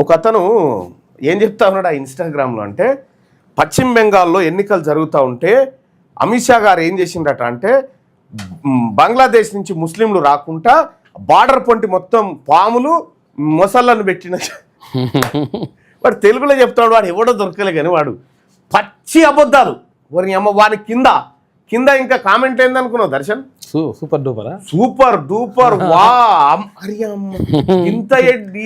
ఒక అతను ఏం చెప్తా ఉన్నాడు ఆ ఇన్స్టాగ్రామ్లో అంటే, పశ్చిమ బెంగాల్లో ఎన్నికలు జరుగుతూ ఉంటే అమిత్ షా గారు ఏం చేసిండట అంటే, బంగ్లాదేశ్ నుంచి ముస్లింలు రాకుండా బార్డర్ పొంటి మొత్తం పాములు మొసళ్ళను పెట్టిన. వాడు తెలుగులో చెప్తాడు, వాడు ఎవడో దొరకలే కానీ వాడు పచ్చి అబద్ధాలు. వాని కింద ఇంకా కామెంట్ ఏందనుకున్నావు దర్శన్? సూపర్ డూపరా, సూపర్ డూపర్, వా అరే ఇంత ఎడ్డి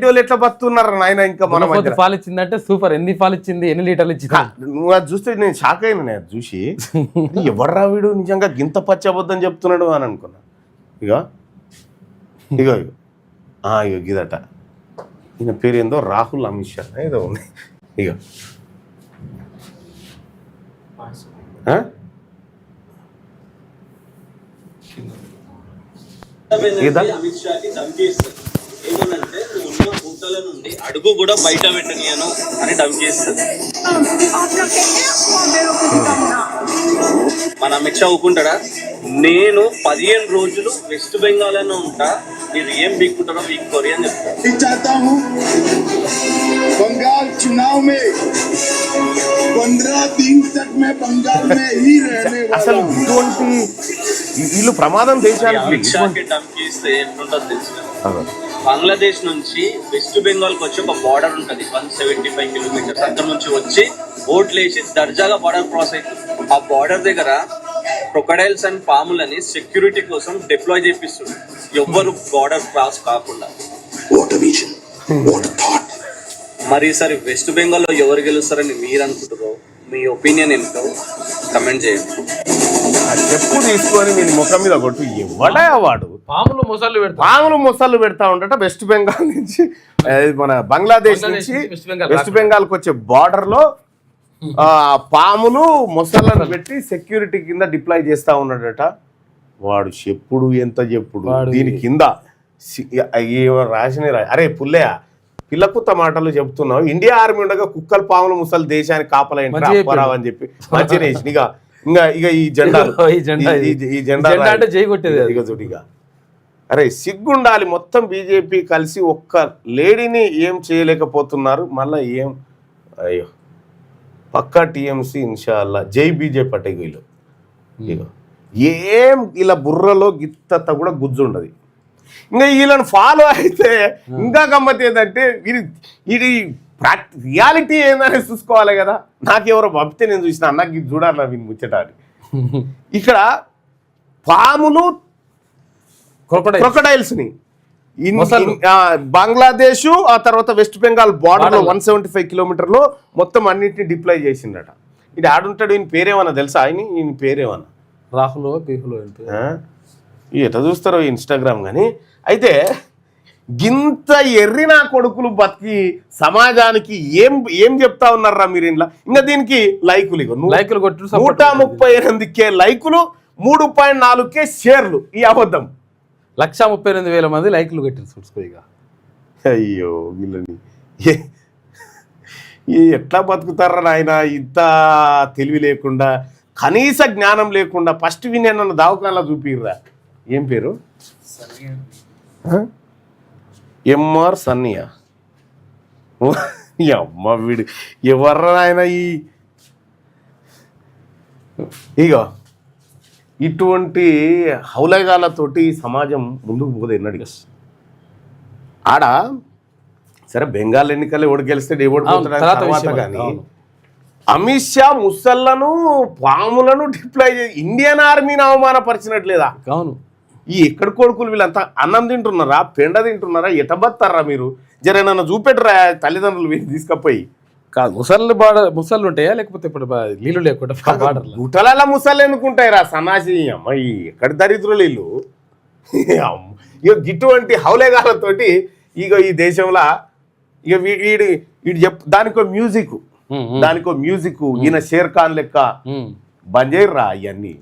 వాళ్ళు ఎట్లా బతున్నారు నాయన. ఇంకా మనం పాలు ఇచ్చిందంటే సూపర్. ఎన్ని పాలు ఇచ్చింది, ఎన్ని లీటర్లు ఇచ్చింది నువ్వు అది చూస్తే నేను షాక్ అయినా. నేను చూసి ఎవర్రా వీడు నిజంగా గింత పచ్చి అబద్ధం చెప్తున్నాడు అని అనుకున్నా. ఇగో ఇగో ఇగో ఇగో గిదట, ఈయన పేరు ఏందో రాహుల్ అమిత్ షా ఏదో ఉంది. ఇగో అమిత్ షాకి ధమ్కేస్తుంది. ఏమనంటే ఉన్న గుట్టల నుండి అడుగు కూడా బయట పెట్టనియను అని ధమ్కేస్తుంది. మన అమిత్ షా ఊకుంటాడా? నేను 15 రోజులు వెస్ట్ బెంగాల్ అనే ఉంటా, మీరు ఏం బీక్కుంటారో బీక్కోరి అని చెప్తాను. बंगाल चुनाव में 15 दिन तक मैं बंगाल में ही रहने वाला అసలు ఇటువంటి వీళ్ళు ప్రమాదం దేశానికి. అమిత్ షాకి ధమ్కిస్తే ఎట్లుంటుందో తెలుసు. బంగ్లాదేశ్ నుంచి వెస్ట్ బెంగాల్ కి వచ్చి ఒక బార్డర్ ఉంటుంది 175 కిలోమీటర్స్. అక్కడ నుంచి వచ్చి ఓట్లేసి దర్జాగా బార్డర్ క్రాస్ అవుతుంది. ఆ బార్డర్ దగ్గర క్రొకడైల్స్ అండ్ పాములని సెక్యూరిటీ కోసం డిప్లాయ్ చేపిస్తుంది, ఎవ్వరు బార్డర్ క్రాస్ కాకుండా. మరి ఈసారి వెస్ట్ బెంగాల్లో ఎవరు గెలుస్తారని మీరు అనుకుంటారో, మీ ఒపీనియన్ ఏంటో కమెంట్ చేయండి. చెప్పు తీసుకొని నేను ముఖం మీద కొట్టు. ఎవడా వాడు పాములు మొసళ్ళు పెడతా ఉండట. వెస్ట్ బెంగాల్ నుంచి మన బంగ్లాదేశ్ నుంచి వెస్ట్ బెంగాల్కి వచ్చే బార్డర్ లో పాములు మొసళ్ళను పెట్టి సెక్యూరిటీ కింద డిప్లాయ్ చేస్తా ఉన్నాడట. వాడు చెప్పుడు ఎంత చెప్పుడు. దీని కింద రాసిన అరే పుల్లయ్య, పిల్లకుత్త మాటలు చెప్తున్నావు. ఇండియా ఆర్మీ ఉండగా కుక్కలు పాములు ముసలు దేశానికి కాపలావు అని చెప్పి మంచిగా ఇక ఈ జెండాలు ఈ జెండా ఇక చూడిగా అరే సిగ్గుండాలి. మొత్తం బీజేపీ కలిసి ఒక్క లేడీని ఏం చేయలేకపోతున్నారు. మళ్ళీ ఏం అయ్యో పక్కా టీఎంసీ ఇన్షాల్లా జై బీజేపీ అంటే వీళ్ళు ఇక ఏం ఇలా బుర్రలో గిత్త కూడా గుజ్జు ఉండదు. ఇంకా వీళ్ళని ఫాలో అయితే ఇంకా గమ్మత్ ఏంటంటే ఇది రియాలిటీ ఏందని చూసుకోవాలి కదా. నాకెవరో పంపితే నేను చూసిన నాకు ఇది చూడాలి వీళ్ళు ముచ్చటాన్ని. ఇక్కడ పాములు క్రొకడైల్స్ ని బంగ్లాదేశ్ ఆ తర్వాత వెస్ట్ బెంగాల్ బార్డర్ లో 175 కిలోమీటర్లో మొత్తం అన్నింటినీ డిప్లాయ్ చేసిండట. ఇది ఆడుంటాడు. ఈయన పేరేమన్నా తెలుసా? ఈయన పేరేమన్నా రాహుల్ ఎట్లా చూస్తారో ఇన్స్టాగ్రామ్ కానీ. అయితే గింత ఎర్రి నా కొడుకులు బతికి సమాజానికి ఏం చెప్తా ఉన్నారా మీరు ఇంట్లో? ఇంకా దీనికి లైకులు 138K లైకులు, 3.4K షేర్లు. ఈ అబద్ధం 138,000 మంది లైకులు కొట్టారు చూసుకో. అయ్యో వీళ్ళని ఎట్లా బతుకుతారా నాయన? ఇంత తెలివి లేకుండా, కనీస జ్ఞానం లేకుండా. ఫస్ట్ విన్న దావకాలా చూపిర్రా. ఏం పేరు? ఎంఆర్ సన్నియా. అమ్మ వీడు ఎవర్రా ఆయన? ఇగో ఇటువంటి హౌలగాలతోటి సమాజం ముందుకు పోదు ఎన్నడిగా. ఆడ సరే బెంగాల్ ఎన్నికలు ఎవడు గెలిస్తే ఎవడిపోతాడు తర్వాత కానీ అమిత్ షా ముసళ్ళను పాములను డిప్లాయ్ చేసి ఇండియన్ ఆర్మీని అవమానపరిచినట్లేదా? అవును. ఈ ఎక్కడ కొడుకులు వీళ్ళంతా అన్నం తింటున్నారా, పెండ తింటున్నారా, ఎటబత్తారా మీరు? జరేనన్నా చూపెట్టరా తల్లిదండ్రులు వీళ్ళు తీసుకపోయి. కాదు ముసళ్ళు ఉంటాయా లేకపోతే ఇప్పుడు నీళ్ళు లేకుండా గుట్టల ముసళ్ళు ఎందుకుంటాయి రా సన్నాసి? అమ్మాయి ఎక్కడ దరిద్రులు వీళ్ళు. ఇక ఇటువంటి హౌలేగాలతోటి ఇక ఈ దేశంలో ఇక వీడు దానికో మ్యూజిక్ ఈయన షేర్ ఖాన్ లెక్క బంద్ చేయర్రా ఇవన్నీ.